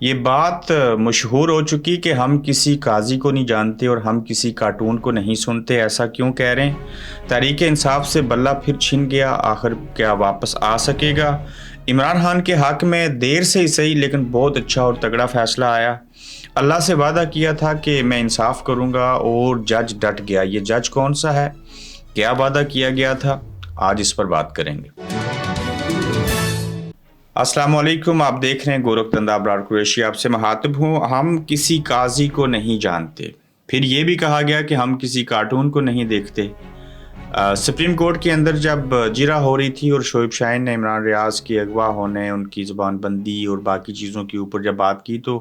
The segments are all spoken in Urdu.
یہ بات مشہور ہو چکی کہ ہم کسی قاضی کو نہیں جانتے اور ہم کسی کارٹون کو نہیں سنتے، ایسا کیوں کہہ رہے ہیں؟ تحریک انصاف سے بلہ پھر چھن گیا، آخر کیا واپس آ سکے گا؟ عمران خان کے حق میں دیر سے ہی صحیح لیکن بہت اچھا اور تگڑا فیصلہ آیا۔ اللہ سے وعدہ کیا تھا کہ میں انصاف کروں گا اور جج ڈٹ گیا۔ یہ جج کون سا ہے؟ کیا وعدہ کیا گیا تھا؟ آج اس پر بات کریں گے۔ السلام علیکم، آپ دیکھ رہے ہیں گورکھ دندا ابرار قریشی، آپ سے مخاطب ہوں۔ ہم کسی قاضی کو نہیں جانتے، پھر یہ بھی کہا گیا کہ ہم کسی کارٹون کو نہیں دیکھتے۔ سپریم کورٹ کے اندر جب جرا ہو رہی تھی اور شعیب شاہین نے عمران ریاض کی اغوا ہونے، ان کی زبان بندی اور باقی چیزوں کے اوپر جب بات کی تو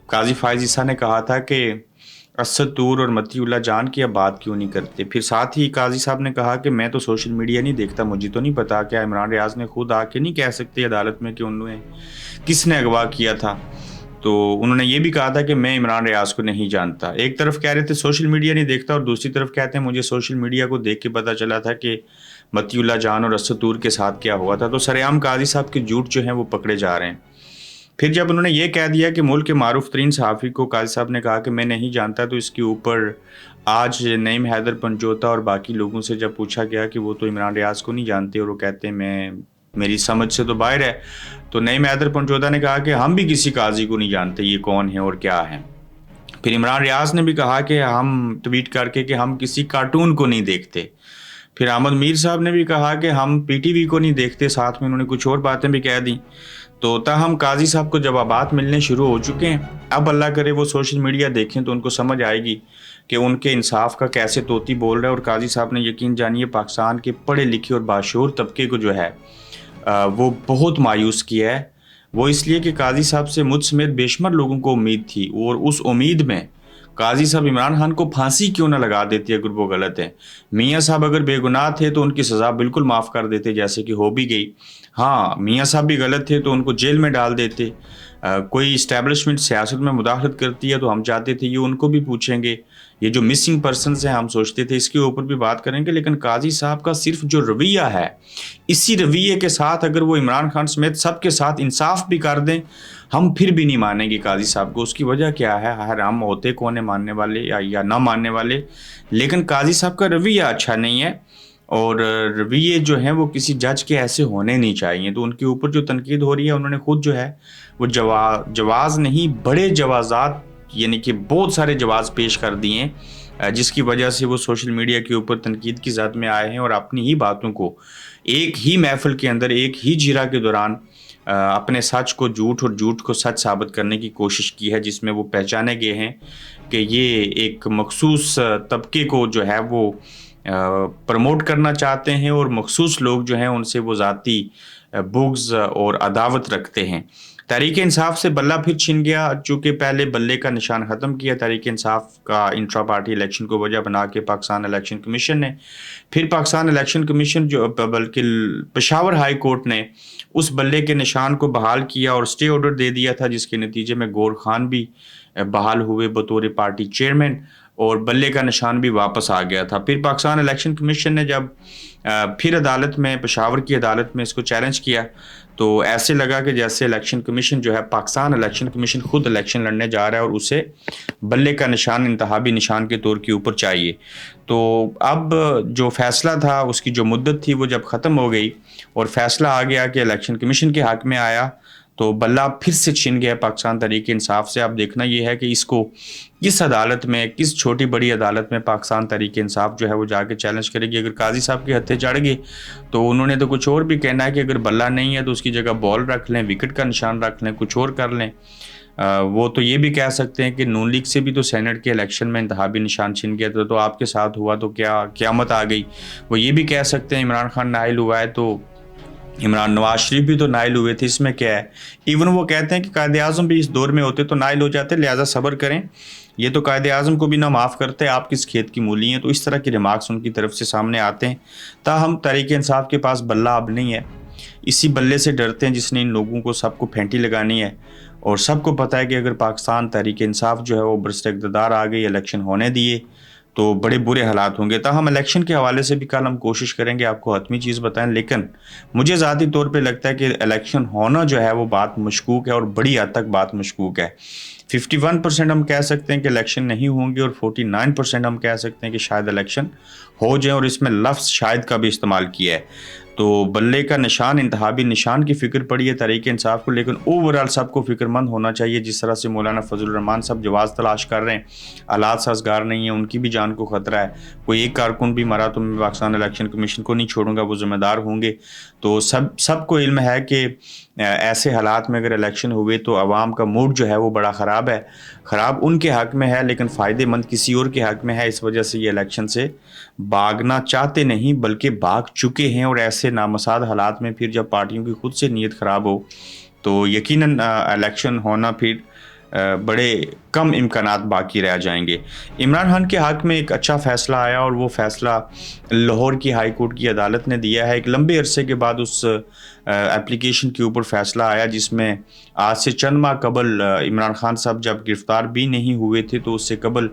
قاضی فائز عیسیٰ نے کہا تھا کہ اسد طور اور متی اللہ جان کی اب بات کیوں نہیں کرتے۔ پھر ساتھ ہی قاضی صاحب نے کہا کہ میں تو سوشل میڈیا نہیں دیکھتا، مجھے تو نہیں پتا، کیا عمران ریاض نے خود آ کے نہیں کہہ سکتے عدالت میں کہ انہوں نے کس نے اغوا کیا تھا؟ تو انہوں نے یہ بھی کہا تھا کہ میں عمران ریاض کو نہیں جانتا۔ ایک طرف کہہ رہے تھے سوشل میڈیا نہیں دیکھتا اور دوسری طرف کہتے ہیں مجھے سوشل میڈیا کو دیکھ کے پتا چلا تھا کہ متی اللہ جان اور اسد طور کے ساتھ کیا ہوا تھا۔ تو سرعام قاضی صاحب کے جھوٹ جو ہیں وہ پکڑے جا رہے ہیں۔ پھر جب انہوں نے یہ کہہ دیا کہ ملک کے معروف ترین صحافی کو قاضی صاحب نے کہا کہ میں نہیں جانتا، تو اس کے اوپر آج نعیم حیدر پنجوتا اور باقی لوگوں سے جب پوچھا گیا کہ وہ تو عمران ریاض کو نہیں جانتے اور وہ کہتے ہیں میری سمجھ سے تو باہر ہے، تو نعیم حیدر پنجوتا نے کہا کہ ہم بھی کسی قاضی کو نہیں جانتے، یہ کون ہے اور کیا ہے۔ پھر عمران ریاض نے بھی کہا کہ ہم ٹویٹ کر کے کہ ہم کسی کارٹون کو نہیں دیکھتے۔ پھر احمد میر صاحب نے بھی کہا کہ ہم پی ٹی وی کو نہیں دیکھتے، ساتھ میں انہوں نے کچھ اور باتیں بھی کہہ دیں۔ تو تاہم قاضی صاحب کو جوابات ملنے شروع ہو چکے ہیں۔ اب اللہ کرے وہ سوشل میڈیا دیکھیں تو ان کو سمجھ آئے گی کہ ان کے انصاف کا کیسے طوطی بول رہا ہے۔ اور قاضی صاحب نے یقین جانیے پاکستان کے پڑھے لکھے اور باشعور طبقے کو جو ہے وہ بہت مایوس کیا ہے۔ وہ اس لیے کہ قاضی صاحب سے مجھ سمیت بے شمار لوگوں کو امید تھی، اور اس امید میں قاضی صاحب عمران خان کو پھانسی کیوں نہ لگا دیتے اگر وہ غلط ہے۔ میاں صاحب اگر بے گناہ تھے تو ان کی سزا بالکل معاف کر دیتے جیسے کہ ہو بھی گئی۔ ہاں، میاں صاحب بھی غلط تھے تو ان کو جیل میں ڈال دیتے۔ کوئی اسٹیبلشمنٹ سیاست میں مداخلت کرتی ہے تو ہم چاہتے تھے یہ ان کو بھی پوچھیں گے۔ یہ جو مسنگ پرسنز ہیں ہم سوچتے تھے اس کے اوپر بھی بات کریں گے، لیکن قاضی صاحب کا صرف جو رویہ ہے، اسی رویے کے ساتھ اگر وہ عمران خان سمیت سب کے ساتھ انصاف بھی کر دیں ہم پھر بھی نہیں مانیں گے قاضی صاحب کو۔ اس کی وجہ کیا ہے؟ ہم ہوتے کون ہیں ماننے والے یا نہ ماننے والے، لیکن قاضی صاحب کا رویہ اچھا نہیں ہے، اور رویے جو ہیں وہ کسی جج کے ایسے ہونے نہیں چاہیے۔ تو ان کے اوپر جو تنقید ہو رہی ہے انہوں نے خود جو ہے وہ جواز نہیں بڑے جوازات یعنی کہ بہت سارے جواز پیش کر دیے ہیں، جس کی وجہ سے وہ سوشل میڈیا کے اوپر تنقید کی زد میں آئے ہیں اور اپنی ہی باتوں کو ایک ہی محفل کے اندر ایک ہی جرا کے دوران اپنے سچ کو جھوٹ اور جھوٹ کو سچ ثابت کرنے کی کوشش کی ہے، جس میں وہ پہچانے گئے ہیں کہ یہ ایک مخصوص طبقے کو جو ہے وہ پروموٹ کرنا چاہتے ہیں، اور مخصوص لوگ جو ہیں ان سے وہ ذاتی بغض اور عداوت رکھتے ہیں۔ تحریک انصاف سے بلہ پھر چھن گیا، چونکہ پہلے بلے کا نشان ختم کیا تحریک انصاف کا انٹرا پارٹی الیکشن کو وجہ بنا کے پاکستان الیکشن کمیشن نے، پھر پاکستان الیکشن کمیشن جو بلکہ پشاور ہائی کورٹ نے اس بلے کے نشان کو بحال کیا اور اسٹے آرڈر دے دیا تھا، جس کے نتیجے میں گور خان بھی بحال ہوئے بطور پارٹی چیئرمین اور بلے کا نشان بھی واپس آ گیا تھا۔ پھر پاکستان الیکشن کمیشن نے جب پھر عدالت میں پشاور کی عدالت میں اس کو چیلنج کیا تو ایسے لگا کہ جیسے الیکشن کمیشن جو ہے پاکستان الیکشن کمیشن خود الیکشن لڑنے جا رہا ہے اور اسے بلے کا نشان انتخابی نشان کے طور کے اوپر چاہیے۔ تو اب جو فیصلہ تھا اس کی جو مدت تھی وہ جب ختم ہو گئی اور فیصلہ آ گیا کہ الیکشن کمیشن کے حق میں آیا، تو بلہ پھر سے چھن گیا پاکستان تحریک انصاف سے۔ اب دیکھنا یہ ہے کہ اس کو کس عدالت میں، کس چھوٹی بڑی عدالت میں پاکستان تحریک انصاف جو ہے وہ جا کے چیلنج کرے گی۔ اگر قاضی صاحب کے ہتھے چڑھ گئے تو انہوں نے تو کچھ اور بھی کہنا ہے کہ اگر بلہ نہیں ہے تو اس کی جگہ بال رکھ لیں، وکٹ کا نشان رکھ لیں، کچھ اور کر لیں۔ وہ تو یہ بھی کہہ سکتے ہیں کہ نون لیگ سے بھی تو سینٹ کے الیکشن میں انتخابی نشان چھن گیا تو آپ کے ساتھ ہوا تو کیا قیامت آ گئی۔ وہ یہ بھی کہہ سکتے ہیں عمران خان نائل ہوا ہے تو عمران نواز شریف بھی تو نائل ہوئے تھے، اس میں کیا ہے۔ ایون وہ کہتے ہیں کہ قائد اعظم بھی اس دور میں ہوتے تو نائل ہو جاتے، لہٰذا صبر کریں، یہ تو قائد اعظم کو بھی نہ معاف کرتے، آپ کس کھیت کی مولی ہیں۔ تو اس طرح کے ریمارکس ان کی طرف سے سامنے آتے ہیں۔ تاہم تحریک انصاف کے پاس بلہ اب نہیں ہے، اسی بلے سے ڈرتے ہیں جس نے ان لوگوں کو سب کو پھینٹی لگانی ہے، اور سب کو پتہ ہے کہ اگر پاکستان تحریک انصاف جو ہے وہ برسر اقتدار آ گئی، الیکشن ہونے دیے تو بڑے برے حالات ہوں گے. تاہم الیکشن کے حوالے سے بھی کل ہم کوشش کریں گے آپ کو حتمی چیز بتائیں، لیکن مجھے ذاتی طور پہ لگتا ہے کہ الیکشن ہونا جو ہے وہ بات مشکوک ہے، اور بڑی حد تک بات مشکوک ہے. 51% ہم کہہ سکتے ہیں کہ الیکشن نہیں ہوں گے، اور 49% ہم کہہ سکتے ہیں کہ شاید الیکشن ہو جائیں، اور اس میں لفظ شاید کا بھی استعمال کیا ہے. تو بلے کا نشان، انتخابی نشان کی فکر پڑی ہے تحریک انصاف کو، لیکن اوورال سب کو فکر مند ہونا چاہیے. جس طرح سے مولانا فضل الرحمان صاحب جواز تلاش کر رہے ہیں، حالات سازگار نہیں ہیں، ان کی بھی جان کو خطرہ ہے. کوئی ایک کارکن بھی مرا تو میں پاکستان الیکشن کمیشن کو نہیں چھوڑوں گا، وہ ذمہ دار ہوں گے. تو سب کو علم ہے کہ ایسے حالات میں اگر الیکشن ہوئے تو عوام کا موڈ جو ہے وہ بڑا خراب ہے. خراب ان کے حق میں ہے، لیکن فائدے مند کسی اور کے حق میں ہے. اس وجہ سے یہ الیکشن سے بھاگنا چاہتے نہیں بلکہ بھاگ چکے ہیں. اور ایسے نامساعد حالات میں پھر جب پارٹیوں کی خود سے نیت خراب ہو تو یقیناً الیکشن ہونا پھر بڑے کم امکانات باقی رہ جائیں گے. عمران خان کے حق میں ایک اچھا فیصلہ آیا، اور وہ فیصلہ لاہور کی ہائی کورٹ کی عدالت نے دیا ہے. ایک لمبے عرصے کے بعد اس اپلیکیشن کے اوپر فیصلہ آیا، جس میں آج سے چند ماہ قبل عمران خان صاحب جب گرفتار بھی نہیں ہوئے تھے تو اس سے قبل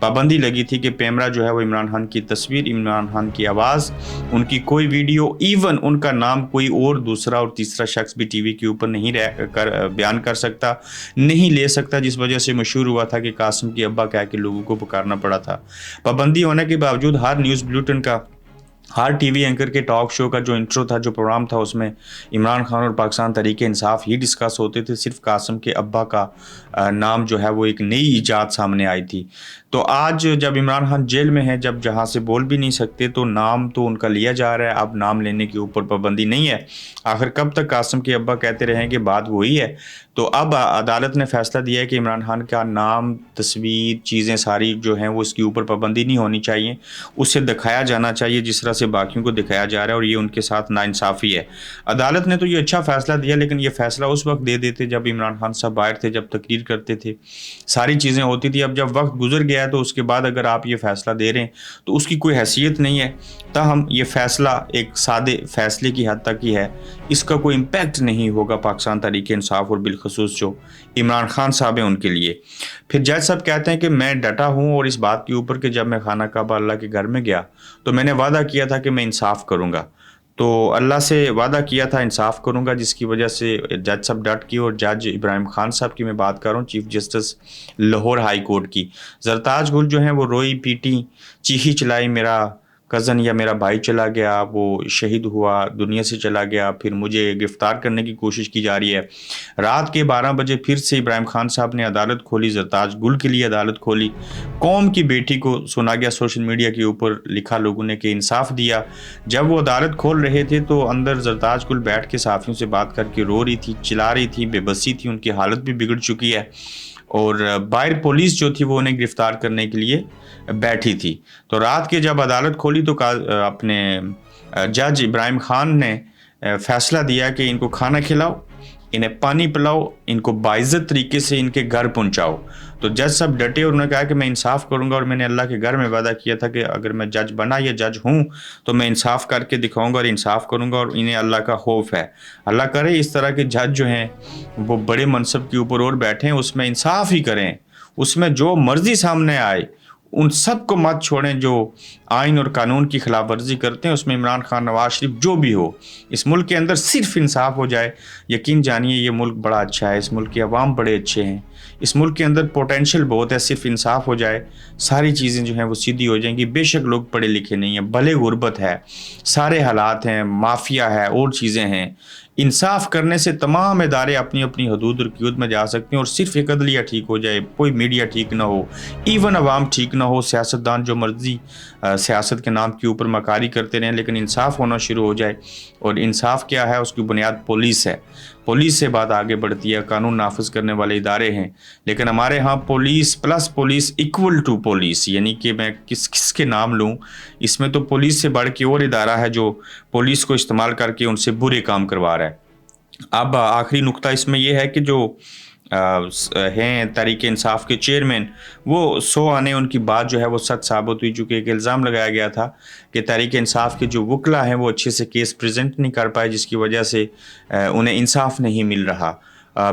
پابندی لگی تھی کہ پیمرا جو ہے وہ عمران خان کی تصویر، عمران خان کی آواز، ان کی کوئی ویڈیو، ایون ان کا نام کوئی اور دوسرا اور تیسرا شخص بھی ٹی وی کے اوپر نہیں بیان کر سکتا، نہیں لے سکتا. جس وجہ سے مشہور ہوا تھا کہ قاسم کی ابا کہہ کے لوگوں کو پکارنا پڑا تھا. پابندی ہونے کے باوجود ہر نیوز بلیٹن کا، ہر ٹی وی اینکر کے ٹاک شو کا جو انٹرو تھا، جو پروگرام تھا، اس میں عمران خان اور پاکستان تحریک انصاف ہی ڈسکس ہوتے تھے. صرف قاسم کے ابا کا نام جو ہے وہ ایک نئی ایجاد سامنے آئی تھی. تو آج جب عمران خان جیل میں ہیں، جب جہاں سے بول بھی نہیں سکتے، تو نام تو ان کا لیا جا رہا ہے. اب نام لینے کے اوپر پابندی نہیں ہے. آخر کب تک قاسم کے ابا کہتے رہیں کہ بات وہی ہے. تو اب عدالت نے فیصلہ دیا ہے کہ عمران خان کا نام، تصویر، چیزیں ساری جو ہیں وہ اس کے اوپر پابندی نہیں ہونی چاہیے. اسے دکھایا جانا چاہیے جس طرح سے باقیوں کو دکھایا جا رہا ہے، اور یہ ان کے ساتھ ناانصافی ہے. عدالت نے تو یہ اچھا فیصلہ دیا، لیکن یہ فیصلہ اس وقت دے دیتے جب عمران خان صاحب باہر تھے، جب تقریر کرتے تھے، ساری چیزیں ہوتی تھی. اب جب وقت گزر گیا ہے تو اس کے بعد اگر آپ یہ فیصلہ دے رہے ہیں تو اس کی کوئی حیثیت نہیں ہے. تاہم یہ فیصلہ ایک سادے فیصلے کی حد تک ہی ہے، اس کا کوئی امپیکٹ نہیں ہوگا پاکستان تحریک انصاف اور بالخصوص جو عمران خان صاحب ہیں ان کے لیے. پھر جج صاحب کہتے ہیں کہ میں ڈٹا ہوں اور اس بات کے اوپر کہ جب میں خانہ کعبہ اللہ کے گھر میں گیا تو میں نے وعدہ کیا تھا کہ میں انصاف کروں گا. تو اللہ سے وعدہ کیا تھا انصاف کروں گا، جس کی وجہ سے جج صاحب ڈٹ کی. اور جج ابراہیم خان صاحب کی میں بات کر رہا ہوں، chief justice Lahore high court کی. زرتاج گل جو ہیں وہ روئی پیٹی، چیخی چلائی، میرا کزن یا میرا بھائی چلا گیا، وہ شہید ہوا، دنیا سے چلا گیا، پھر مجھے گرفتار کرنے کی کوشش کی جا رہی ہے. رات کے 12 بجے پھر سے ابراہیم خان صاحب نے عدالت کھولی، زرتاج گل کے لیے عدالت کھولی. قوم کی بیٹی کو سنا گیا، سوشل میڈیا کے اوپر لکھا لوگوں نے کہ انصاف دیا. جب وہ عدالت کھول رہے تھے تو اندر زرتاج گل بیٹھ کے صحافیوں سے بات کر کے رو رہی تھی، چلا رہی تھی، بے بسی تھی، ان کی حالت بھی بگڑ چکی ہے. اور باہر پولیس جو تھی وہ انہیں گرفتار کرنے کے لیے بیٹھی تھی. تو رات کے جب عدالت کھولی تو اپنے جج ابراہیم خان نے فیصلہ دیا کہ ان کو کھانا کھلاؤ، انہیں پانی پلاؤ، ان کو باعزت طریقے سے ان کے گھر پہنچاؤ. تو جج صاحب ڈٹے اور انہوں نے کہا کہ میں انصاف کروں گا، اور میں نے اللہ کے گھر میں وعدہ کیا تھا کہ اگر میں جج بنا یا جج ہوں تو میں انصاف کر کے دکھاؤں گا اور انصاف کروں گا، اور انہیں اللہ کا خوف ہے. اللہ کرے اس طرح کے جج جو ہیں وہ بڑے منصب کے اوپر اور بیٹھیں، اس میں انصاف ہی کریں، اس میں جو مرضی سامنے آئے ان سب کو مت چھوڑیں جو آئین اور قانون کی خلاف ورزی کرتے ہیں. اس میں عمران خان، نواز شریف، جو بھی ہو، اس ملک کے اندر صرف انصاف ہو جائے. یقین جانیے یہ ملک بڑا اچھا ہے، اس ملک کے عوام بڑے اچھے ہیں، اس ملک کے اندر پوٹینشیل بہت ہے. صرف انصاف ہو جائے، ساری چیزیں جو ہیں وہ سیدھی ہو جائیں گی. بے شک لوگ پڑھے لکھے نہیں ہیں، بھلے غربت ہے، سارے حالات ہیں، مافیا ہے، اور چیزیں ہیں. انصاف کرنے سے تمام ادارے اپنی اپنی حدود اور قیود میں جا سکتے ہیں، اور صرف ایک عدلیہ ٹھیک ہو جائے، کوئی میڈیا ٹھیک نہ ہو، ایون عوام ٹھیک نہ ہو، سیاستدان جو مرضی سیاست کے نام کے اوپر مکاری کرتے رہیں، لیکن انصاف ہونا شروع ہو جائے. اور انصاف کیا ہے؟ اس کی بنیاد پولیس ہے. پولیس سے بات آگے بڑھتی ہے، قانون نافذ کرنے والے ادارے ہیں. لیکن ہمارے ہاں police plus police equal to police, یعنی کہ میں کس کے نام لوں، اس میں تو پولیس سے بڑھ کے اور ادارہ ہے جو پولیس کو استعمال کر کے ان سے برے کام کروا رہا ہے. اب آخری نقطہ اس میں یہ ہے کہ جو ہیں تحریک انصاف کے چیئرمین، وہ 100 آنے ان کی بات جو ہے وہ سچ ثابت ہوئی. چونکہ ایک الزام لگایا گیا تھا کہ تحریک انصاف کے جو وکلا ہیں وہ اچھے سے کیس پریزنٹ نہیں کر پائے، جس کی وجہ سے انہیں انصاف نہیں مل رہا.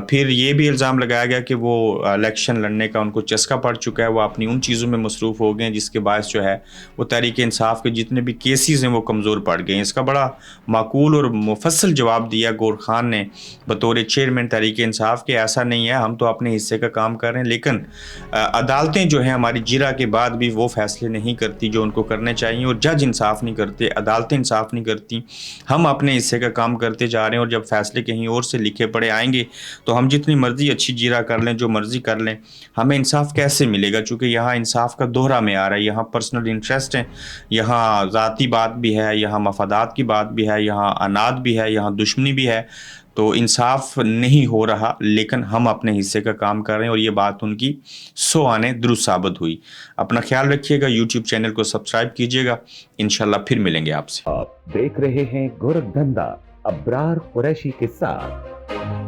پھر یہ بھی الزام لگایا گیا کہ وہ الیکشن لڑنے کا ان کو چسکا پڑ چکا ہے، وہ اپنی ان چیزوں میں مصروف ہو گئے ہیں جس کے باعث جو ہے وہ تحریک انصاف کے جتنے بھی کیسز ہیں وہ کمزور پڑ گئے ہیں۔ اس کا بڑا معقول اور مفصل جواب دیا گور خان نے بطور چیئرمین تحریک انصاف کے، ایسا نہیں ہے، ہم تو اپنے حصے کا کام کر رہے ہیں، لیکن عدالتیں جو ہیں ہماری جرا کے بعد بھی وہ فیصلے نہیں کرتی جو ان کو کرنے چاہیے، اور جج انصاف نہیں کرتے، عدالتیں انصاف نہیں کرتی، ہم اپنے حصے کا کام کرتے جا رہے ہیں، اور جب فیصلے کہیں اور سے لکھے پڑے آئیں گے تو ہم جتنی مرضی اچھی جیرا کر لیں، جو مرضی کر لیں، ہمیں انصاف کیسے ملے گا؟ چونکہ یہاں انصاف کا دوہرا معیار ہے، یہاں پرسنل انٹرسٹ ہیں، یہاں ذاتی بات بھی ہے، یہاں مفادات کی بات بھی ہے، یہاں اناد بھی ہے، یہاں دشمنی بھی ہے، تو انصاف نہیں ہو رہا، لیکن ہم اپنے حصے کا کام کر رہے ہیں، اور یہ بات ان کی 100 آنے درست ثابت ہوئی۔ اپنا خیال رکھیے گا، یوٹیوب چینل کو سبسکرائب کیجیے گا، انشاءاللہ پھر ملیں گے آپ سے۔ آپ دیکھ رہے ہیں گورکھ دھندا ابرار قریشی کے ساتھ۔